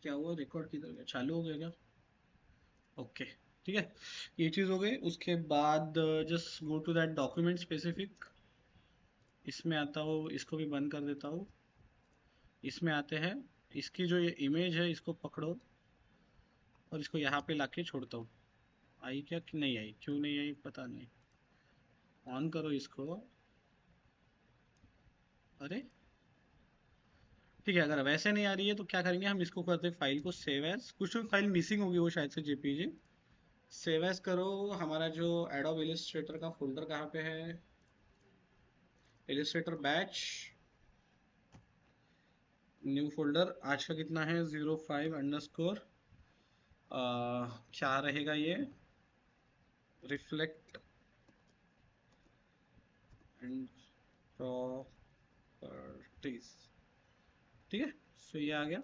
क्या हुआ, रिकॉर्ड किधर गया, चालू हो गया क्या? ओके, ठीक है, ये चीज़ हो गई। उसके बाद just go to that document specific, इसमें आता हूँ, इसको भी बंद कर देता हूँ। इसमें आते हैं, इसकी जो ये इमेज है इसको पकड़ो और इसको यहाँ पे लाके छोड़ता हूँ। आई क्या कि नहीं आई, क्यों नहीं आई पता नहीं। ऑन करो इसको। अरे ठीक है, अगर वैसे नहीं आ रही है तो क्या करेंगे हम, इसको करते हैं फाइल को सेव एज, कुछ तो फाइल मिसिंग होगी वो शायद से जेपीजी। सेव एज करो। हमारा जो एडोब इलस्ट्रेटर का फोल्डर कहाँ पे है, इलस्ट्रेटर बैच, न्यू फोल्डर। आज का कितना है, 05 अंडरस्कोर, क्या रहेगा ये, रिफ्लेक्ट एंड प्रॉपर्टीज, ठीक है। सो ये आ गया,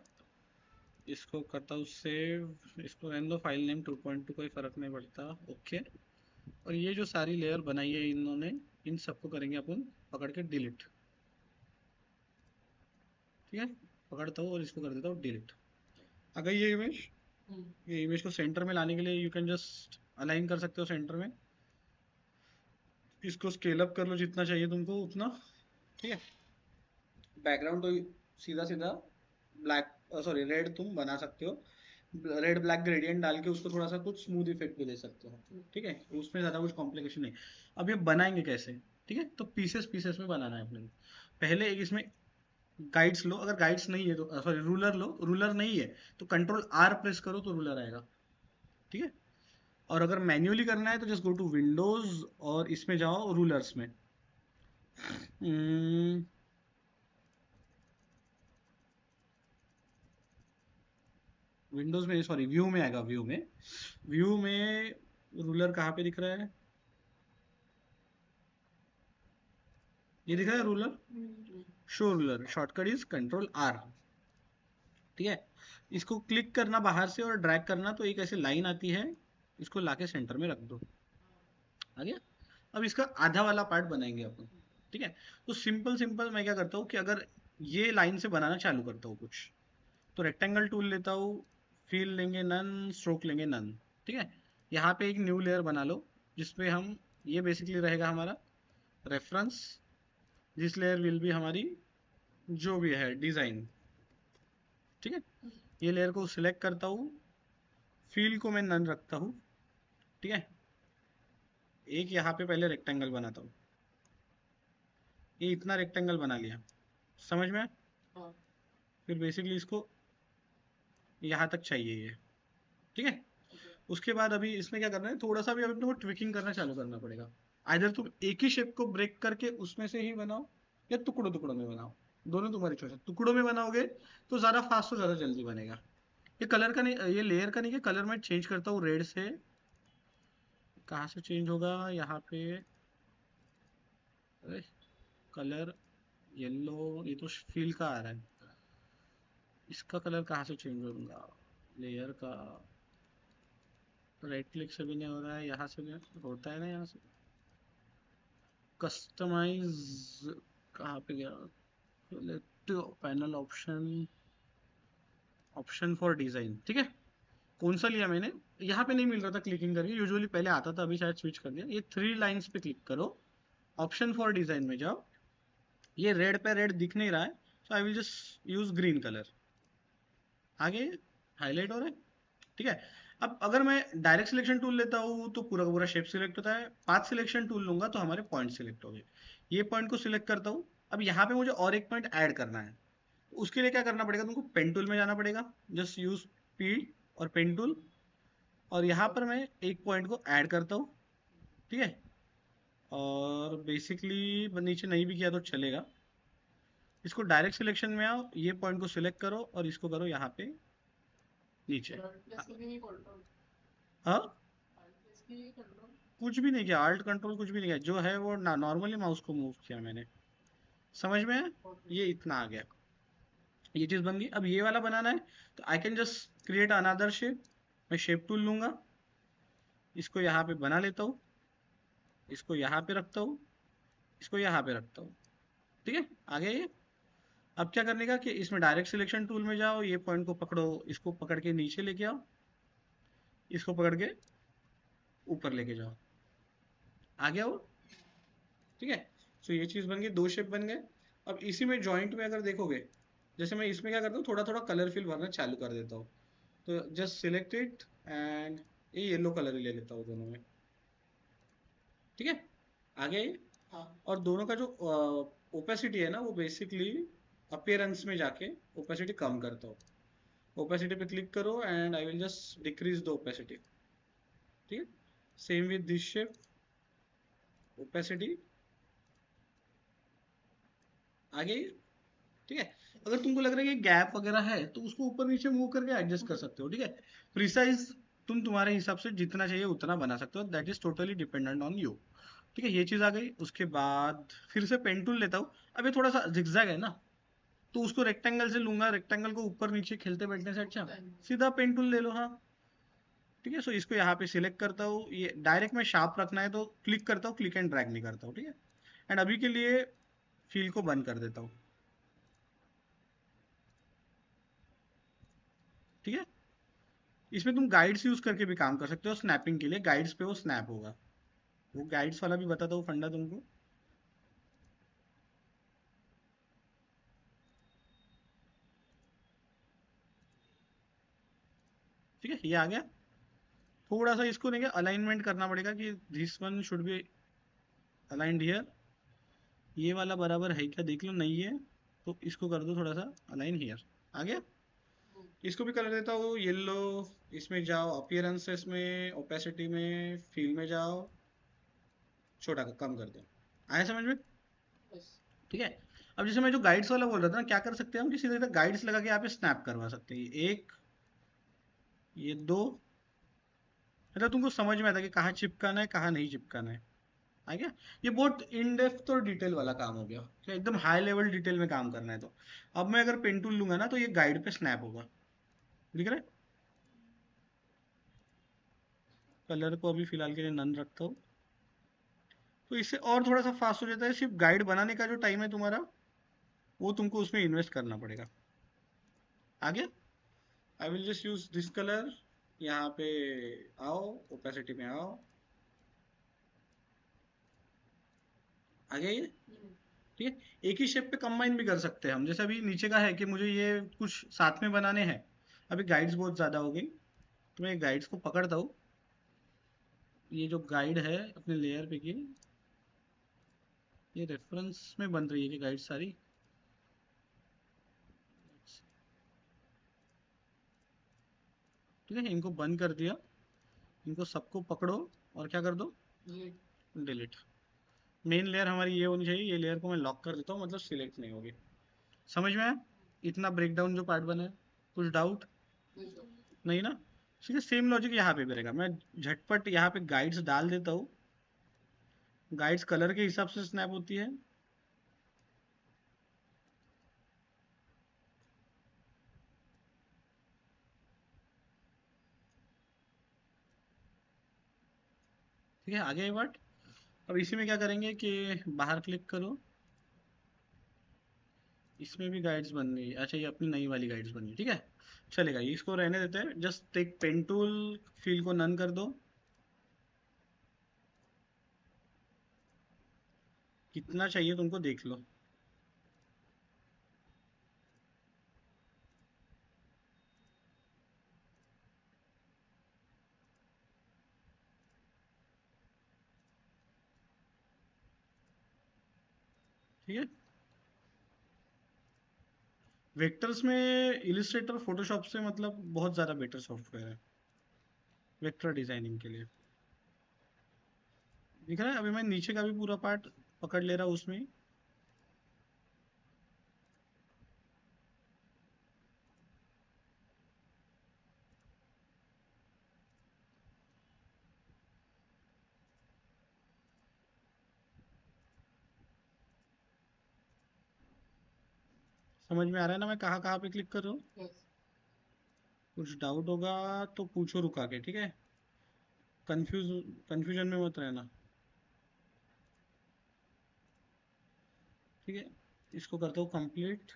इसको करता हूँ सेव, इसको रहने दो, फाइल नेम 2.2, कोई फर्क नहीं पड़ता, ओके। और ये जो सारी लेयर बनाई है इन्होंने, इन सबको करेंगे अपन पकड़ के डिलीट, ठीक है। पकड़ता हूँ और इसको कर देता हूँ डिलीट। अगर ये इमेज को सेंटर में लाने के लिए यू कैन जस्ट अलाइन कर सकते हो सेंटर में। इसको स्केल अप कर लो जितना चाहिए तुमको उतना, ठीक है। बैकग्राउंड तो सीधा सीधा ब्लैक, सॉरी रेड तुम बना सकते हो, रेड ब्लैक ग्रेडियंट डाल के उसको थोड़ा सा कुछ स्मूथ इफेक्ट भी दे सकते हो, ठीक है। उसमें ज़्यादा कुछ कॉम्प्लिकेशन नहीं। अब ये बनाएंगे कैसे, ठीक है, तो पीसेस पीसेस में बनाना है अपने को। पहले एक इसमें गाइड्स लो, अगर गाइड्स नहीं है तो सॉरी रूलर लो, रूलर नहीं है तो कंट्रोल आर प्रेस करो तो रूलर आएगा, ठीक है। और अगर मैन्युअली करना है तो जस्ट गो टू विंडोज और इसमें जाओ रूलर्स में। विंडोज में, सॉरी व्यू में आएगा, व्यू में, व्यू में रूलर कहाँ पे दिख रहा है, ये दिख रहा है ruler, show ruler, shortcut is control R, ठीक है। इसको क्लिक करना बाहर से और ड्रैग करना तो एक ऐसी लाइन आती है, इसको लाके सेंटर में रख दो, आ गया। अब इसका आधा वाला पार्ट बनाएंगे अपन, ठीक है। तो सिंपल सिंपल मैं क्या करता हूँ कि अगर ये लाइन से बनाना चालू करता हूँ कुछ, तो रेक्टेंगल टूल लेता हूँ, फील लेंगे नन, स्ट्रोक लेंगे नन, ठीक है। यहाँ पे एक न्यू लेयर बना लो जिसपे हम, ये बेसिकली रहेगा हमारा reference, this layer will be हमारी जो भी है डिज़ाइन, ठीक है। ये लेयर को सिलेक्ट करता हूँ, फील को मैं नन रखता हूँ, ठीक है। एक यहाँ पे पहले रेक्टेंगल बनाता हूँ, ये इतना रेक्टेंगल बना लिया, समझ में। फिर बेसिकली इसको यहाँ तक चाहिए ये, ठीक है। उसके बाद अभी इसमें क्या करना है, थोड़ा सा भी अपने को ट्विकिंग करना चालू करना पड़ेगा। आइधर तुम एक ही शेप को ब्रेक करके उसमें से ही बनाओ, या टुकड़ों टुकड़ों में बनाओ, दोनों तुम्हारी चॉइस है। टुकड़ों में बनाओगे तो ज़्यादा फास्ट और ज़्यादा जल्दी बनेगा। ये कलर का नहीं, ये लेयर का नहीं है, कलर मैं चेंज करता हूँ रेड से, कहाँ से चेंज होगा यहाँ पे, अरे कलर येलो, ये तो फील का आ रहा है, इसका कलर कहाँ से चेंज होगा, लेयर का, राइट क्लिक से भी नहीं हो रहा है, यहाँ से भी होता है ना, यहाँ से कस्टमाइज, कहाँ पे गया, select panel option, option for design, ठीक है। कौन सा लिया मैंने, यहाँ पे नहीं मिल रहा था क्लिकिंग करके, यूजुअली पहले आता था, अभी शायद स्विच कर दिया। ये थ्री लाइंस पे क्लिक करो, ऑप्शन फॉर डिजाइन में जाओ, ये रेड पे रेड दिख नहीं रहा है, so I will just use green colour, आगे हाईलाइट हो रहा है, ठीक है। अब अगर मैं डायरेक्ट सिलेक्शन टूल लेता हूँ तो पूरा का पूरा शेप सिलेक्ट होता है, पाथ सिलेक्शन टूल लूंगा तो हमारे पॉइंट सिलेक्ट हो गए। ये पॉइंट को सिलेक्ट करता हूँ। अब यहाँ पे मुझे और एक पॉइंट ऐड करना है, तो उसके लिए क्या करना पड़ेगा, तुमको पेन टूल में जाना पड़ेगा, जस्ट यूज पी और पेन टूल, और यहाँ पर मैं एक पॉइंट को ऐड करता हूँ, ठीक है। और बेसिकली नीचे नहीं भी किया तो चलेगा। इसको डायरेक्ट सिलेक्शन में आओ, ये पॉइंट को सिलेक्ट करो और इसको करो यहाँ पे नीचे। हाँ, कुछ भी नहीं किया, आल्ट कंट्रोल कुछ भी नहीं किया, जो है वो ना नॉर्मली माउस को मूव किया मैंने, समझ में है। ये इतना आ गया, ये चीज़ बन गई। अब ये वाला बनाना है तो I can just create another shape, मैं शेप टूल लूंगा, इसको यहाँ पे बना लेता हूँ, इसको यहाँ पे रखता हूँ, इसको यहाँ पे रखता हूँ, ठीक है। आ गया ये। अब क्या करने का कि इसमें डायरेक्ट सिलेक्शन टूल में जाओ, ये पॉइंट को पकड़ो, इसको पकड़ के नीचे लेके आओ, इसको पकड़ के ऊपर लेके जाओ, आ गया वो। ठीक है, तो ये चीज बन गई, दो शेप बन गए। अब इसी में जॉइंट में अगर देखोगे, जैसे मैं इसमें क्या करता हूँ, थोड़ा थोड़ा कलर फिल भरना चालू कर देता हूँ। तो जस्ट सिलेक्ट इट एंड ये येलो कलर ही ले लेता हूँ दोनों में। ठीक है, आ गया ये। और दोनों का जो ओपेसिटी है ना, वो बेसिकली अपीयरेंस में जाके ओपेसिटी कम करता हूँ। ओपेसिटी पे क्लिक करो and I will just decrease the opacity. ठीक है, same with this shape, opacity आ गई। ठीक है, अगर तुमको लग रहा है कि गैप वगैरह है तो उसको ऊपर नीचे मूव करके एडजस्ट कर सकते हो। ठीक है, प्रिसाइज तुम तुम्हारे हिसाब से जितना चाहिए उतना बना सकते हो, that is totally dependent on you. ठीक है, ये चीज आ गई। उसके बाद फिर से पेन टूल लेता हूँ। अब ये थोड़ा सा जिगजैग है ना, तो उसको रेक्टेंगल से लूंगा, रेक्टेंगल को ऊपर नीचे खेलते बैठने से अच्छा सीधा पेन टूल ले लो। हाँ, ठीक है, सो इसको यहाँ पे सिलेक्ट करता हूँ, ये डायरेक्ट में शार्प रखना है तो क्लिक करता हूँ, क्लिक एंड ड्रैग नहीं करता हूँ। ठीक है, एंड अभी के लिए फील को बंद कर देता हूँ। ठीक है, इसमें तुम गाइड्स यूज करके भी काम कर सकते हो स्नैपिंग के लिए, गाइड्स पे वो स्नैप होगा। वो गाइड्स वाला भी बताता हूँ फंडा तुमको। ठीक है, ये आ गया। थोड़ा सा इसको नहीं अलाइनमेंट करना पड़ेगा कि this one should be aligned here. ये वाला बराबर है क्या देख लो, नहीं है तो इसको कर दो थोड़ा सा अलाइन हियर। आ गया, इसको भी कर देता हूँ येलो। इसमें जाओ, अपीयरेंसेस में, ओपेसिटी में, फील में जाओ, छोटा कम कर दो। आया समझ में? ठीक है, अब जैसे मैं जो गाइड्स वाला बोल रहा था ना, क्या कर सकते हैं हम कि सीधे गाइड्स लगा के यहाँ पे स्नैप करवा सकते हैं। ये एक, ये दो, मतलब तुमको समझ में आता है कि कहाँ चिपकाना है कहाँ नहीं चिपकाना है। आ गया, ये बहुत इन डेप्थ और डिटेल वाला काम हो गया, कि एकदम हाई लेवल डिटेल में काम करना है तो। अब मैं अगर पेन टूल लूंगा ना तो ये गाइड पे स्नैप होगा, दिख रहा है? कलर को अभी फिलहाल के लिए नन रखता हूँ, तो इससे और थोड़ा सा फास्ट हो जाता है। सिर्फ गाइड बनाने का जो टाइम है तुम्हारा, वो तुमको उसमें इन्वेस्ट करना पड़ेगा। आ गया, आई will just use this colour. यहाँ पे आओ, ओपेसिटी में आओ, आ गया ये। ठीक है, एक ही शेप पे कंबाइन भी कर सकते हैं हम, जैसे अभी नीचे का है कि मुझे ये कुछ साथ में बनाने हैं। अभी गाइड्स बहुत ज़्यादा हो गई, तो मैं गाइड्स को पकड़ता हूँ। ये जो गाइड है अपने लेयर पे की, ये रेफरेंस में बन रही है कि गाइड सारी। ठीक है, इनको बंद कर दिया, इनको सबको पकड़ो और क्या कर दो, डिलीट। मेन लेयर हमारी ये होनी चाहिए, ये लेयर को मैं लॉक कर देता हूँ, मतलब सिलेक्ट नहीं होगी। समझ में आया इतना ब्रेकडाउन जो पार्ट बना है? कुछ डाउट नहीं ना? ठीक है, सेम लॉजिक यहाँ पे भी रहेगा। मैं झटपट यहाँ पे गाइड्स डाल देता हूँ। गाइड्स कलर के हिसाब से स्नैप होती है। ठीक है, आगे ये बात। अब इसी में क्या करेंगे कि बाहर क्लिक करो, इसमें भी गाइड्स बन गई। अच्छा, ये अपनी नई वाली गाइड्स बन गई। ठीक है, चलेगा, ये इसको रहने देते हैं। जस्ट एक पेन टूल, फील को नन कर दो। कितना चाहिए तुमको देख लो। ठीक है, वेक्टर्स में इलिस्ट्रेटर फोटोशॉप से मतलब बहुत ज़्यादा बेटर सॉफ्टवेयर है वेक्टर डिजाइनिंग के लिए। दिख रहा है? अभी मैं नीचे का भी पूरा पार्ट पकड़ ले रहा हूँ उसमें। समझ में आ रहा है ना मैं कहाँ कहाँ पे क्लिक कर रहा हूँ? कुछ डाउट होगा तो पूछो रुका के, ठीक है? कंफ्यूजन में मत रहना। ठीक है, इसको करता हूँ कंप्लीट।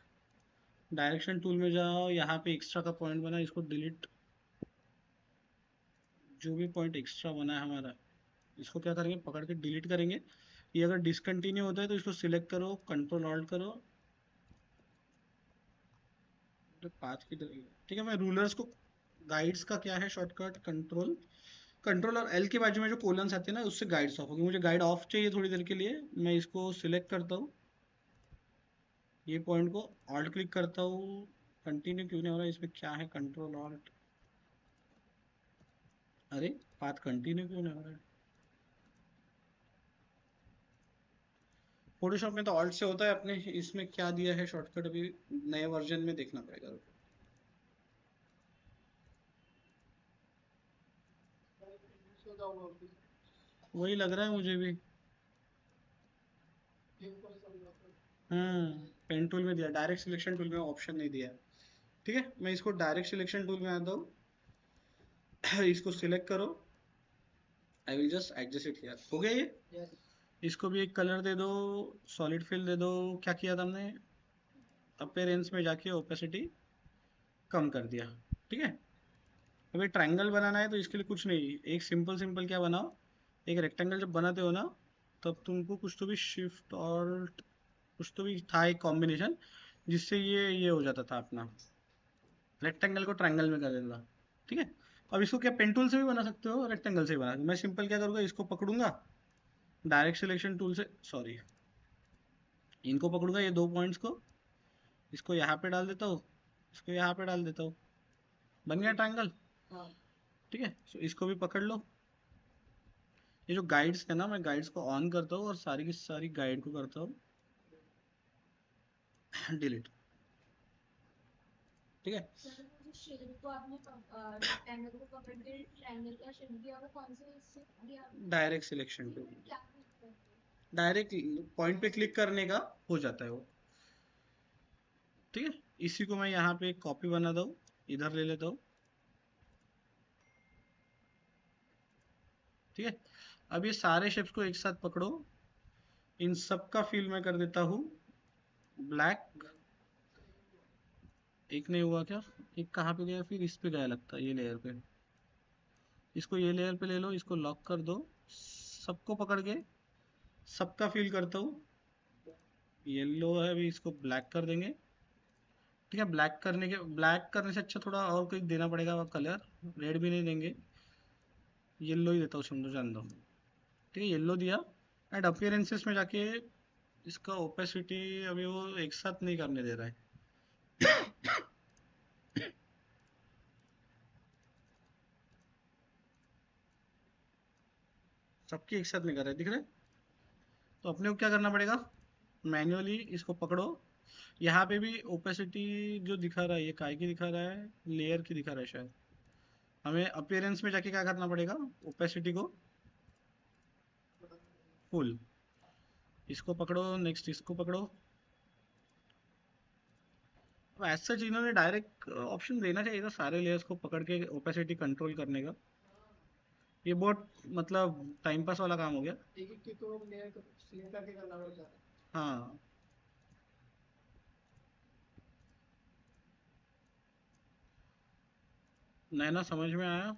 डायरेक्शन टूल में जाओ, यहाँ पे एक्स्ट्रा का पॉइंट बना, इसको डिलीट। जो भी पॉइंट एक्स्ट्रा बना है हमारा, इसको क्या करेंगे, पकड़ के डिलीट करेंगे। ये अगर डिसकंटिन्यू होता है तो इसको सिलेक्ट करो, कंट्रोल ऑल्ट करो, तो पाथ की तरह। ठीक है, मैं रूलर्स को, गाइड्स का क्या है शॉर्टकट, कंट्रोल, कंट्रोल और एल के बाजू में जो कोलन्स आते हैं ना, उससे गाइड्स ऑफ होगी। मुझे गाइड ऑफ चाहिए थोड़ी देर के लिए, मैं इसको सिलेक्ट करता हूँ, ये पॉइंट को ऑल्ट क्लिक करता हूँ। कंटिन्यू क्यों नहीं हो रहा है, इसमें क्या है, कंट्रोल ऑल्ट, अरे पाथ कंटिन्यू क्यों नहीं हो रहा है। फोटोशॉप में तो ऑल्ट से होता है, अपने इसमें क्या दिया है शॉर्टकट, अभी नए वर्जन में देखना पड़ेगा। वही लग रहा है मुझे भी। पेन टूल में दिया, डायरेक्ट सिलेक्शन टूल में ऑप्शन नहीं दिया। ठीक है, मैं इसको डायरेक्ट सिलेक्शन टूल में आता हूँ, इसको सिलेक्ट करो, आई will just adjust it here, हो गया ये। इसको भी एक कलर दे दो, सॉलिड फिल दे दो। क्या किया था हमने, अपीयरेंस में जाके ओपेसिटी कम कर दिया। ठीक है, अभी ट्रायंगल बनाना है तो इसके लिए कुछ नहीं, एक सिंपल सिंपल क्या बनाओ, एक रेक्टेंगल जब बनाते हो ना, तब तुमको कुछ तो भी शिफ्ट और कुछ तो भी था एक कॉम्बिनेशन, जिससे ये हो जाता था अपना, रेक्टेंगल को ट्रायंगल में कर देता था। ठीक है, अब इसको क्या पेन टूल से भी बना सकते हो, रेक्टेंगल से भी बना सकते हो। मैं सिंपल क्या करूँगा, इसको पकड़ूंगा डायरेक्ट सिलेक्शन टूल से, सॉरी, इनको पकड़ूंगा ये दो पॉइंट्स को, इसको यहाँ पे डाल देता हूँ, इसको यहाँ पे डाल देता हूँ, बन गया ट्रायंगल। ठीक है, तो इसको भी पकड़ लो। ये जो गाइड्स है ना, मैं गाइड्स को ऑन करता हूँ और सारी की सारी गाइड को करता हूँ डिलीट। ठीक है, सर वो जो शेप को आपने रेक्टेंगल को पकड़ के ट्रायंगल का शेप दिया, वो कौन से इससे दिया? डायरेक्ट सिलेक्शन टूल, क्या करते हैं? डायरेक्ट पॉइंट पे क्लिक करने का हो जाता है वो। ठीक है, इसी को मैं यहाँ पे एक कॉपी बनाता हूँ, इधर ले लेता हूँ। ठीक है, अब ये सारे शेप्स को एक साथ पकड़ो, इन सब का फिल मैं कर देता हूँ ब्लैक। एक नहीं हुआ क्या, एक कहाँ पे गया, फिर इस पे गया लगता है, ये लेयर पे, इसको ये लेयर पे ले लो, इसको लॉक कर दो, सबको पकड़ के सबका फिल करता हूँ। येलो है, अभी इसको ब्लैक कर देंगे। ठीक है, ब्लैक करने से अच्छा थोड़ा और कोई देना पड़ेगा कलर, रेड भी नहीं देंगे, येलो ही देता हूँ, समझो जान दो। ठीक है, येलो दिया। एंड अपीयरेंसेस में जाके इसका ओपेसिटी अभी वो एक साथ नहीं करने दे रहा है, सबकी एक साथ नहीं कर रहा है, दिख रहा है। तो अपने को क्या करना पड़ेगा, मैन्युअली इसको पकड़ो, यहाँ पे भी ओपेसिटी जो दिखा रहा है, ये काय की दिखा रहा है, लेयर की दिखा रहा है शायद। हमें अपीयरेंस में जाके क्या करना पड़ेगा, ओपेसिटी को फुल, इसको पकड़ो, नेक्स्ट इसको पकड़ो। अब एज सच इन्होंने डायरेक्ट ऑप्शन देना चाहिए था सारे लेयर्स को पकड़ के ओपेसिटी कंट्रोल करने का, ये बहुत मतलब टाइम पास वाला काम हो गया। एक एक तो लेयर को सिलेक्ट करके करना पड़ता है। हाँ, नैना समझ में आया।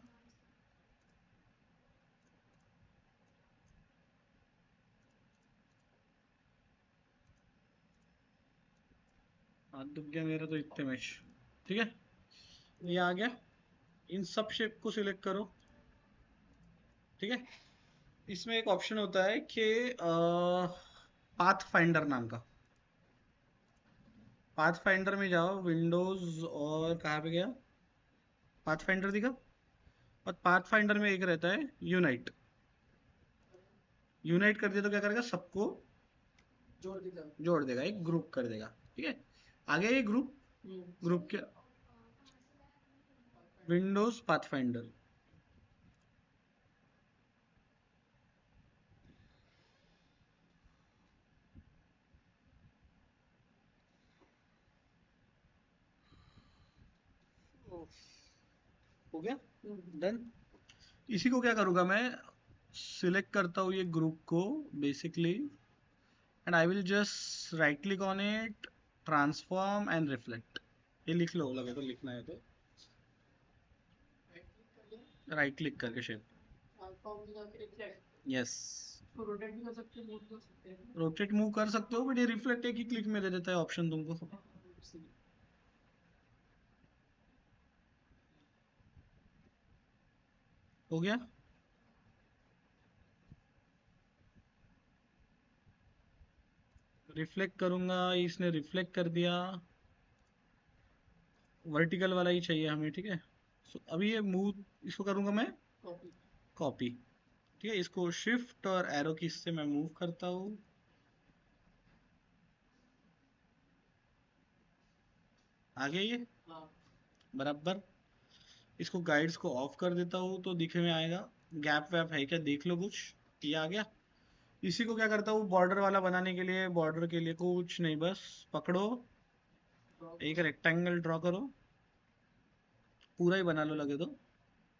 हाथ दुख गया मेरा तो इतने में। ठीक है, ये आ गया, इन सब शेप को सिलेक्ट करो। ठीक है, इसमें एक ऑप्शन होता है कि पाथ फाइंडर नाम का, पाथ फाइंडर में जाओ, विंडोज और कहाँ पे गया, पाथ फाइंडर दिखा, और पाथ फाइंडर में एक रहता है यूनाइट, यूनाइट कर दिया तो क्या करेगा, सबको जोड़ देगा, एक ग्रुप कर देगा। ठीक है, आ गया ये ग्रुप, ग्रुप के विंडोज पाथ फाइंडर। हो गया, डन। इसी को क्या करूंगा मैं, सिलेक्ट करता हूँ ये ग्रुप को basically, and I will just right click on it, transform and reflect. ये लिख लो, लगे तो लिखना है तो राइट क्लिक करके शेप। यस, रोटेट मूव कर सकते हो, बट ये रिफ्लेक्ट एक ही क्लिक में दे देता है ऑप्शन तुमको। हो गया। रिफ्लेक्ट करूंगा, इसने रिफ्लेक्ट कर दिया। वर्टिकल वाला ही चाहिए हमें, ठीक है। अभी ये मूव इसको करूंगा मैं कॉपी, ठीक है। इसको शिफ्ट और एरो की से मैं मूव करता हूँ। आगे ये बराबर। इसको गाइड्स को ऑफ कर देता हूँ तो दिखे में आएगा। गैप वैप है क्या देख लो कुछ। ये आ गया। इसी को क्या करता हूँ बॉर्डर वाला बनाने के लिए, बॉर्डर के लिए कुछ नहीं, बस पकड़ो, एक रेक्टेंगल ड्रॉ करो, पूरा ही बना लो लगे तो,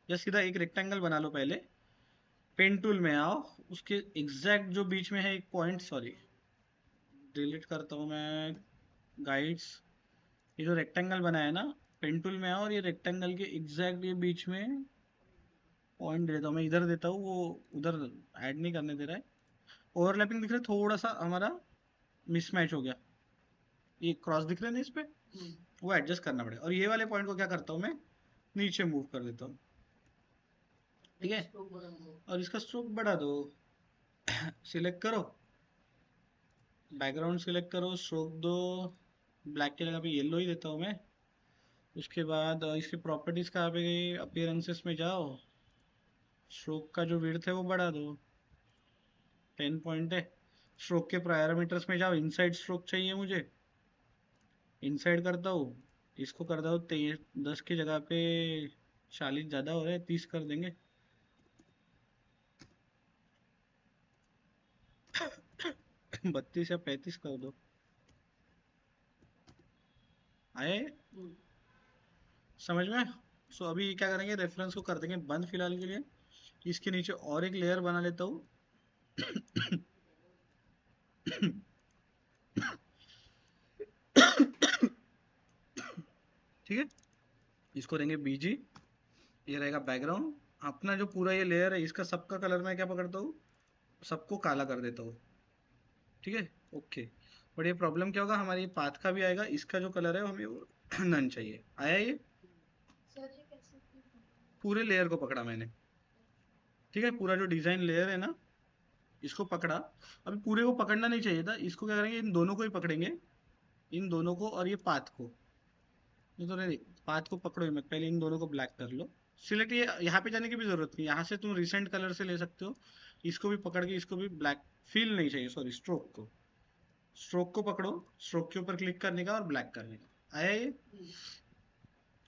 या सीधा एक रेक्टेंगल बना लो पहले। पेन टूल में आओ, उसके एग्जैक्ट जो बीच में है एक पॉइंट, सॉरी डिलीट करता हूँ मैं गाइड्स। ये जो रेक्टेंगल बना है ना, पेन टूल में आओ और ये रेक्टेंगल के एग्जैक्ट ये बीच में पॉइंट देता हूँ मैं, इधर देता हूँ, वो उधर ऐड नहीं करने दे रहा है। ओवरलैपिंग दिख रहा है, थोड़ा सा हमारा मिसमैच हो गया, ये क्रॉस दिख रहा है ना इस पे, वो एडजस्ट करना पड़ेगा। और ये वाले पॉइंट को क्या करता हूँ मैं, नीचे मूव कर देता हूँ, ठीक है। और इसका स्ट्रोक बढ़ा दो, सिलेक्ट करो, बैकग्राउंड सिलेक्ट करो, स्ट्रोक दो, ब्लैक की जगह पे येलो ही देता हूँ मैं। उसके बाद इसकी प्रॉपर्टीज कहाँ पे गई, अपीयरेंसेस में जाओ, स्ट्रोक का जो विड्थ है वो बढ़ा दो, 10 पॉइंट है। स्ट्रोक के पैरामीटर्स में जाओ, इनसाइड स्ट्रोक चाहिए मुझे, इनसाइड करता हूँ, इसको करता हूँ 10 की जगह पे 40 ज़्यादा हो रहा है, 30 कर देंगे। 32 या 35 कर दो। आए समझ में। सो अभी क्या करेंगे, रेफरेंस को कर देंगे बंद फिलहाल के लिए। इसके नीचे और एक लेयर बना लेता हूँ। ठीक है, इसको देंगे बीजी, ये रहेगा बैकग्राउंड। अपना जो पूरा ये लेयर है इसका सबका कलर मैं क्या पकड़ता हूँ, सबको काला कर देता हूँ, ठीक है। ओके, बट ये प्रॉब्लम क्या होगा, हमारी पाथ का भी आएगा, इसका जो कलर है हमें वो नन चाहिए। आया ये, सर ये कैसे पूरे लेयर को पकड़ा मैंने, ठीक है। पूरा जो डिजाइन लेयर है ना, इसको पकड़ा। अभी पूरे को पकड़ना नहीं चाहिए था, इसको क्या करेंगे, इन दोनों को ही पकड़ेंगे, इन दोनों को और ये पाथ को। ये तो नहीं, पाथ को पकड़ो ही मत, पहले इन दोनों को ब्लैक कर लो। सिलेक्ट, ये यहाँ पे जाने की भी जरूरत नहीं, यहाँ से तुम रिसेंट कलर से ले सकते हो। इसको भी पकड़ के इसको भी ब्लैक, फील नहीं चाहिए, सॉरी स्ट्रोक को, स्ट्रोक को पकड़ो, स्ट्रोक के ऊपर क्लिक करने का और ब्लैक करने का। आया ये।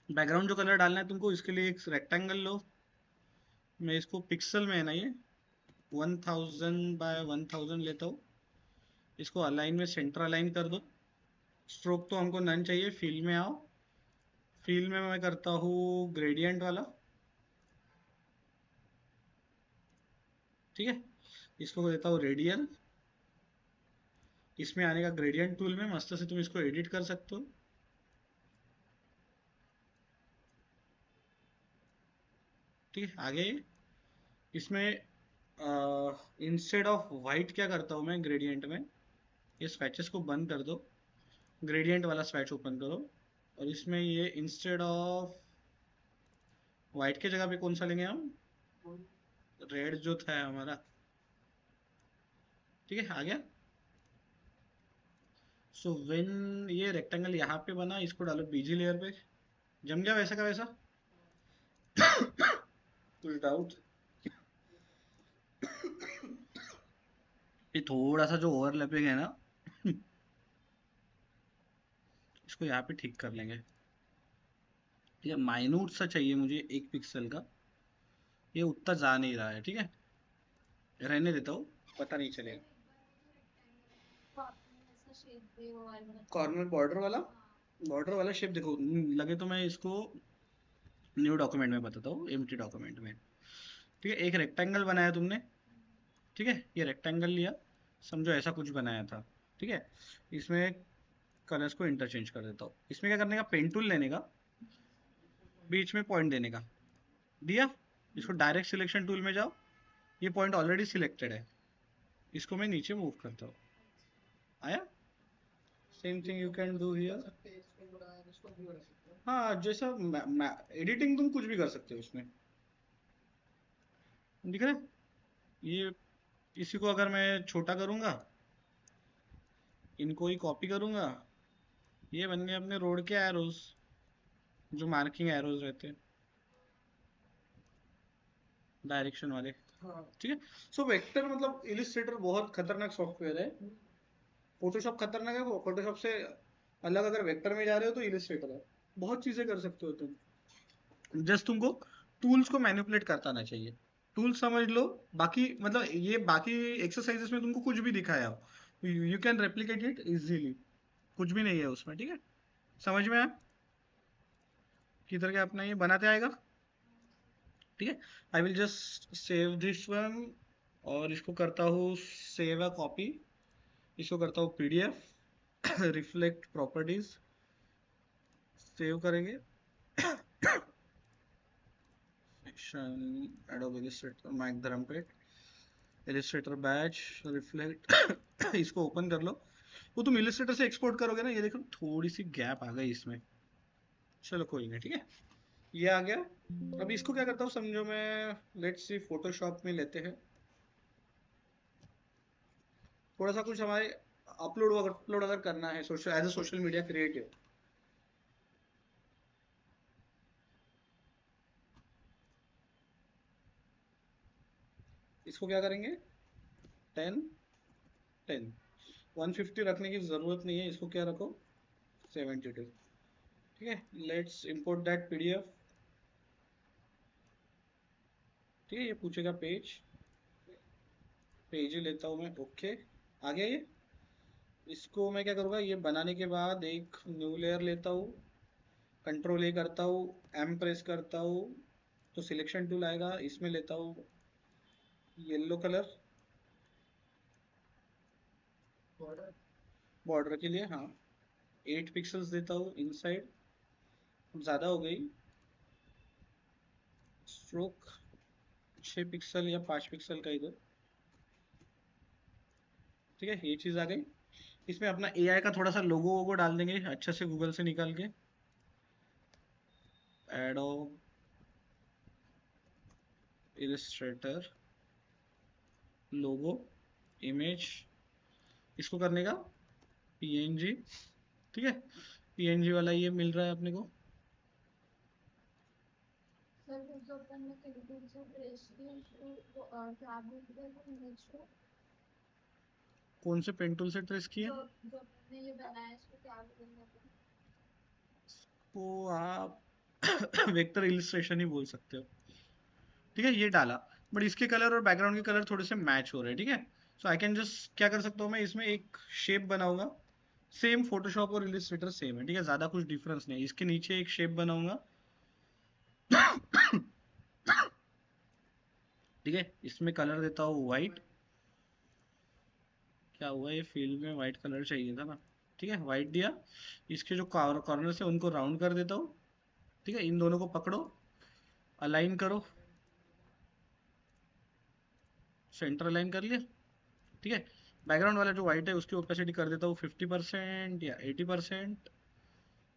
बैकग्राउंड जो कलर डालना है तुमको, इसके लिए एक रेक्टेंगल लो, मैं इसको पिक्सल में है ना ये 1000 बाय 1000 लेता हूँ। इसको अलाइन में सेंटर अलाइन कर दो। स्ट्रोक तो हमको नन चाहिए, फील में आओ, फील में मैं करता हूँ ग्रेडियंट वाला, ठीक है। इसको देता हूँ रेडियल। इसमें आने का ग्रेडियंट टूल में मस्त से तुम इसको एडिट कर सकते हो, ठीक है। आगे इसमें इंस्टेड ऑफ वाइट क्या करता हूँ मैं ग्रेडियंट में, ये स्वैचेस को बंद कर दो, ग्रेडियंट वाला स्वैच ओपन करो, और इसमें ये इंस्टेड ऑफ वाइट के जगह पे कौन सा लेंगे हम, रेड जो था हमारा, ठीक है। आ गया। सो व्हेन ये रेक्टेंगल यहाँ पे बना, इसको डालो बीजी लेयर पे, जम गया वैसा का वैसा। कुछ डाउट, ये थोड़ा सा जो ओवरलैपिंग है ना, इसको यहाँ पे ठीक कर लेंगे, ठीक है। माइन्यूट सा चाहिए मुझे 1 पिक्सल का, ये उतना जा नहीं रहा है, ठीक है, रहने देता हूँ, पता नहीं सर चलेगा। एक बार वो जो रेक्टेंगल तो आपने ऐसा शेप दे वो वाला कॉर्नर बॉर्डर वाला, हाँ बॉर्डर वाला शेप देखो, लगे तो मैं इसको न्यू डॉक्यूमेंट में बताता हूँ, एम्प्टी डॉक्यूमेंट में, ठीक है। एक रेक्टेंगल बनाया तुमने, ठीक है, ये रेक्टेंगल लिया, समझो ऐसा कुछ बनाया था, ठीक है। इसमें कलर्स को इंटरचेंज कर देता हूँ। इसमें क्या करने का, पेन टूल लेने का, बीच में पॉइंट देने का, दिया। इसको डायरेक्ट सिलेक्शन टूल में जाओ, ये पॉइंट ऑलरेडी सिलेक्टेड है, इसको मैं नीचे मूव करता हूँ, आया। Same thing you can do here. हाँ, जैसा एडिटिंग तुम कुछ भी कर सकते हो इसमें, दिख रहा है। ये इसी को अगर मैं छोटा करूंगा, इनको ही कॉपी करूंगा, ये बन गए अपने रोड के एरोज, जो मार्किंग एरोज रहते हैं डायरेक्शन वाले। ठीक है। सो वेक्टर मतलब इलिस्ट्रेटर बहुत खतरनाक सॉफ्टवेयर है। फोटोशॉप खतरनाक है, वो फोटोशॉप से अलग अगर वेक्टर में जा रहे हो तो इलिस्ट्रेटर है। बहुत चीजें कर सकते हो तुम, जस्ट तुमको टूल्स को मैनिपुलेट करता आना चाहिए। टूल्स समझ लो, बाकी मतलब ये बाकी एक्सरसाइजेस में तुमको कुछ भी दिखाया हो, you can replicate it easily, कुछ भी नहीं है उसमें। ठीक है, समझ में आया किधर के अपना ये बनाते आएगा। ठीक है, आई will just save this one, और इसको करता हूँ सेव अ कॉपी, इसको करता हूँ पीडीएफ, रिफ्लेक्ट प्रॉपर्टीज, सेव करेंगे, एडोब इलस्ट्रेटर, मैक धरमपेट, इलस्ट्रेटर बैच, रिफ्लेक्ट, इसको ओपन कर लो। वो तुम इलस्ट्रेटर से एक्सपोर्ट करोगे ना, ये देखो थोड़ी सी गैप आ गई इसमें, चलो कोई नहीं। ठीक है, ये आ गया। अब इसको क्या करता हूँ समझो, मैं लेट्स सी फोटोशॉप में लेते हैं, थोड़ा सा कुछ हमारे अपलोड अगर करना है social, as a social media creative, इसको क्या करेंगे, 10 10 150 रखने की जरूरत नहीं है, इसको क्या रखो 72। ठीक है, लेट्स इंपोर्ट दैट पीडीएफ। ठीक है, ये पूछेगा पेज, पेज ही लेता हूँ मैं, ओके। आ गया ये। इसको मैं क्या करूँगा, ये बनाने के बाद एक न्यू लेयर लेता हूँ, कंट्रोल ए करता हूँ, एम प्रेस करता हूँ, तो सिलेक्शन टूल आएगा, इसमें लेता हूँ येलो कलर बॉर्डर के लिए, हाँ 8 पिक्सल्स देता हूँ इनसाइड, ज़्यादा हो गई, स्ट्रोक 6 पिक्सल या 5 पिक्सल का इधर। ठीक है, ये चीज़ आ गई। इसमें अपना एआई का थोड़ा सा लोगो वोगो डाल देंगे अच्छे से गूगल से निकाल के, एडोब इलस्ट्रेटर लोगो इमेज, इसको करने का पीएनजी। ठीक है, पीएनजी वाला ये मिल रहा है अपने को। सर जो अपन ने पेंटिंग से ट्रेस की उसको क्या बोलते हैं वो इमेज को, कौन से पेन टूल से ट्रेस किया, जो अपन ने ये बनाया है इसको क्या बोलेंगे अपन? तो आप वेक्टर इलिस्ट्रेशन ही बोल सकते हो। ठीक है, ये डाला, बट इसके कलर और बैकग्राउंड के कलर थोड़े से मैच हो रहे हैं। ठीक है, सो आई कैन जस्ट क्या कर सकता हूँ, मैं इसमें एक शेप बनाऊंगा, सेम फोटोशॉप और इलिस्ट्रेटर सेम है। ठीक है, ज्यादा कुछ डिफरेंस नहीं है, इसके नीचे एक शेप बनाऊंगा। ठीक है, इसमें कलर देता हूँ व्हाइट, क्या हुआ ये फील्ड में व्हाइट कलर चाहिए था ना। ठीक है, व्हाइट दिया, इसके जो कॉर्नर से उनको राउंड कर देता हूँ। ठीक है, इन दोनों को पकड़ो, अलाइन करो, सेंटर अलाइन कर लिया। ठीक है, बैकग्राउंड वाला जो व्हाइट है उसकी ओपेसिटी कर देता हूँ 50% या 80%।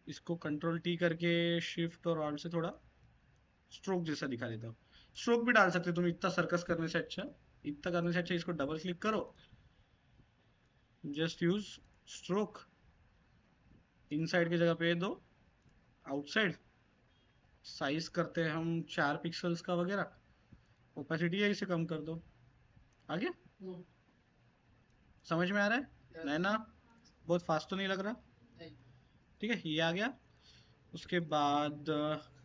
इसको कंट्रोल टी करके शिफ्ट और ऑल्ट से थोड़ा स्ट्रोक जैसा दिखा देता हूँ। स्ट्रोक भी डाल सकते हो तुम, इतना सर्कस करने से अच्छा, इतना करने से अच्छा इसको डबल क्लिक करो, जस्ट यूज स्ट्रोक, इनसाइड की जगह पे दो, आउटसाइड, साइज करते हैं हम 4 पिक्सल्स का वगैरह, ओपेसिटी है इसे कम कर दो। आगे समझ में आ रहा है नैना, बहुत फास्ट तो नहीं लग रहा। ठीक है, ये आ गया। उसके बाद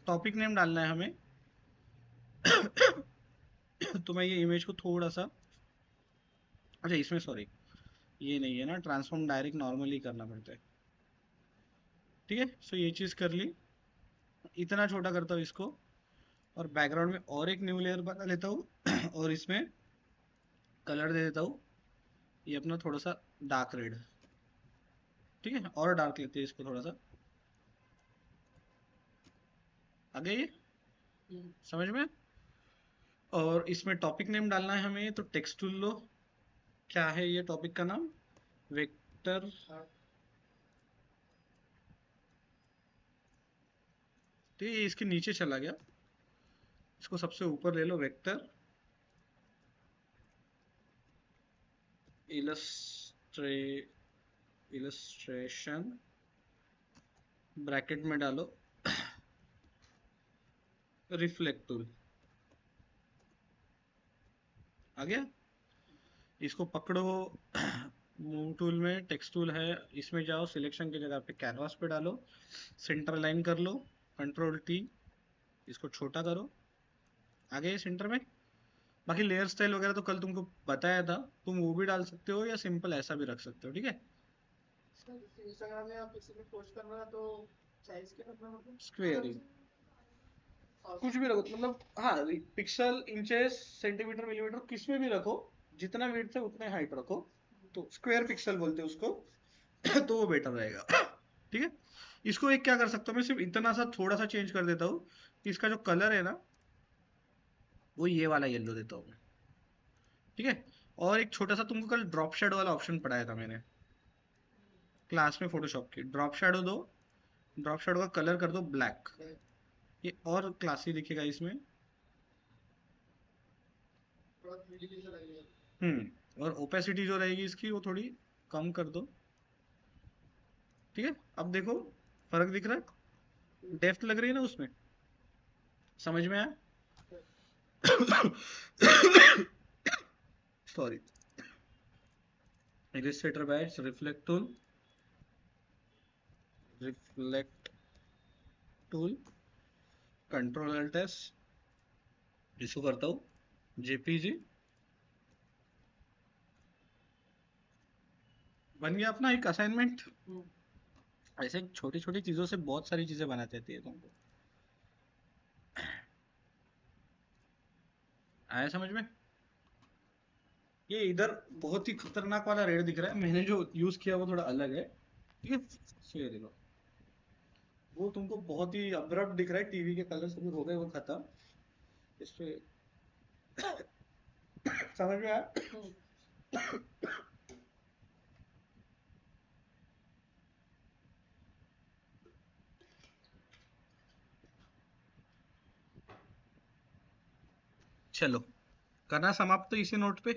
टॉपिक नेम डालना है हमें। तो मैं ये इमेज को थोड़ा सा, अच्छा इसमें सॉरी ये नहीं है ना, ट्रांसफॉर्म डायरेक्ट नॉर्मली करना पड़ता है। ठीक है, सो ये चीज़ कर ली, इतना छोटा करता हूँ इसको, और बैकग्राउंड में और एक न्यू लेयर बना लेता हूँ और इसमें कलर दे देता हूँ, ये अपना थोड़ा सा डार्क रेड। ठीक है, और डार्क लेते हैं इसको थोड़ा सा आगे, ये समझ में। और इसमें टॉपिक नेम डालना है हमें, तो टेक्स्ट टूल लो। क्या है ये टॉपिक का नाम? वेक्टर ठीक है, ये इसके नीचे चला गया, इसको सबसे ऊपर ले लो, वेक्टर इलस्ट्रेशन ब्रैकेट में डालो रिफ्लेक्ट टूल आ गया। इसको पकड़ो मूव टूल में, टेक्स्ट टूल है, इसमें जाओ, सिलेक्शन की जगह पे कैनवास पे डालो, सेंटर लाइन कर लो, कंट्रोल टी, इसको छोटा करो, आगे सेंटर में। बाकी लेयर स्टाइल वगैरह तो कल तुमको बताया था, तुम वो भी डाल सकते हो या सिंपल ऐसा भी रख सकते हो, ठीक है। इंस्टाग्राम में आप किसी पे पोस्ट करना है तो साइज के रखना, मतलब स्क्वायर ही कुछ भी रखो, मतलब हाँ, पिक्सल इंचेस सेंटीमीटर मिलीमीटर किस में भी रखो, जितना विड्थ है उतना हाइट रखो, तो स्क्वायर पिक्सल बोलते हैं उसको तो वो बेटर रहेगा, ठीक है। इसको एक क्या कर सकता हूँ मैं, सिर्फ इतना सा थोड़ा सा चेंज कर देता हूँ, इसका जो कलर है ना वो ये वाला येलो देता हूँ, ठीक है। और एक छोटा सा तुमको कल ड्रॉप शेडो वाला ऑप्शन पढ़ाया था मैंने क्लास में, फोटोशॉप की, ड्रॉप शेडो दो, ड्रॉप शेडो का कलर कर दो ब्लैक, ये और क्लासी दिखेगा इसमें। और ओपेसिटी जो रहेगी इसकी वो थोड़ी कम कर दो, ठीक है। अब देखो फर्क दिख रहा है, डेफ्थ लग रही है ना उसमें, समझ में आया? Sorry, Illustrator batch, reflect tool, reflect tool, control alt S, इसको करता हूँ जेपीजी, बन गया अपना एक असाइनमेंट। ऐसे छोटी छोटी चीजों से बहुत सारी चीजें बनाते रहती है तुमको, आया समझ में? ये इधर बहुत ही खतरनाक वाला रेड दिख रहा है, मैंने जो यूज किया वो थोड़ा अलग है, ठीक है। सो ये देखो, वो तुमको बहुत ही अब्रप्ट दिख रहा है, टीवी के कलर सभी हो गए वो खत्म, इस पे समझ में आया? चलो, करना समाप्त इसी नोट पे।